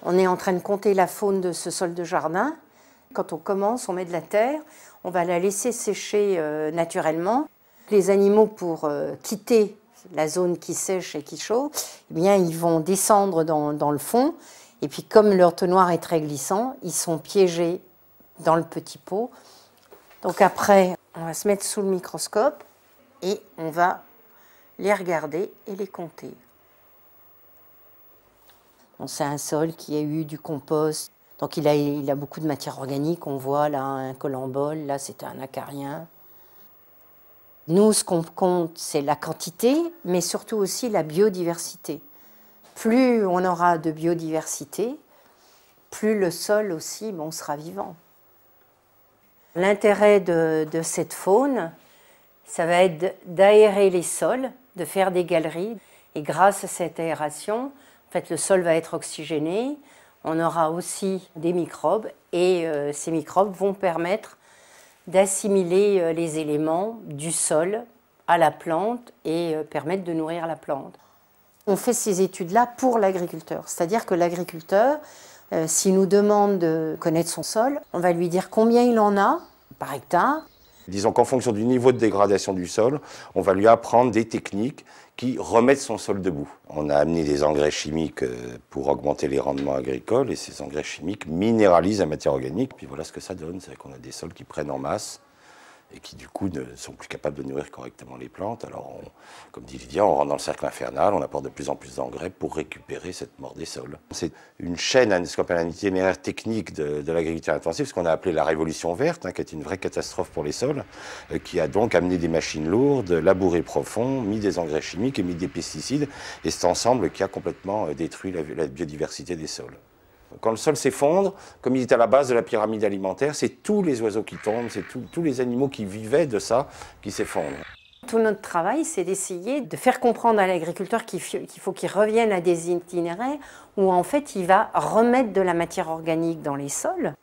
On est en train de compter la faune de ce sol de jardin. Quand on commence, on met de la terre, on va la laisser sécher naturellement. Les animaux, pour quitter la zone qui sèche et qui chauffe, eh bien, ils vont descendre dans le fond. Et puis, comme leur tennoir est très glissant, ils sont piégés dans le petit pot. Donc après, on va se mettre sous le microscope et on va les regarder et les compter. Bon, c'est un sol qui a eu du compost. Donc il a beaucoup de matière organique. On voit là un colembole, là c'était un acarien. Nous, ce qu'on compte, c'est la quantité, mais surtout aussi la biodiversité. Plus on aura de biodiversité, plus le sol aussi sera vivant. L'intérêt de cette faune, ça va être d'aérer les sols, de faire des galeries. Et grâce à cette aération, en fait, le sol va être oxygéné. On aura aussi des microbes et ces microbes vont permettre d'assimiler les éléments du sol à la plante et permettre de nourrir la plante. On fait ces études-là pour l'agriculteur, c'est-à-dire que l'agriculteur, s'il nous demande de connaître son sol, on va lui dire combien il en a par hectare. Disons qu'en fonction du niveau de dégradation du sol, on va lui apprendre des techniques qui remettent son sol debout. On a amené des engrais chimiques pour augmenter les rendements agricoles et ces engrais chimiques minéralisent la matière organique. Puis voilà ce que ça donne, c'est qu'on a des sols qui prennent en masse et qui du coup ne sont plus capables de nourrir correctement les plantes. Alors, comme dit Lydia, on rentre dans le cercle infernal, on apporte de plus en plus d'engrais pour récupérer cette mort des sols. C'est une chaîne, ce qu'on appelle un itinéraire technique de l'agriculture intensive, ce qu'on a appelé la révolution verte, qui est une vraie catastrophe pour les sols, qui a donc amené des machines lourdes, labouré profond, mis des engrais chimiques et mis des pesticides, et cet ensemble qui a complètement détruit la biodiversité des sols. Quand le sol s'effondre, comme il est à la base de la pyramide alimentaire, c'est tous les oiseaux qui tombent, c'est tous les animaux qui vivaient de ça qui s'effondrent. Tout notre travail, c'est d'essayer de faire comprendre à l'agriculteur qu'il faut qu'il revienne à des itinéraires où en fait il va remettre de la matière organique dans les sols.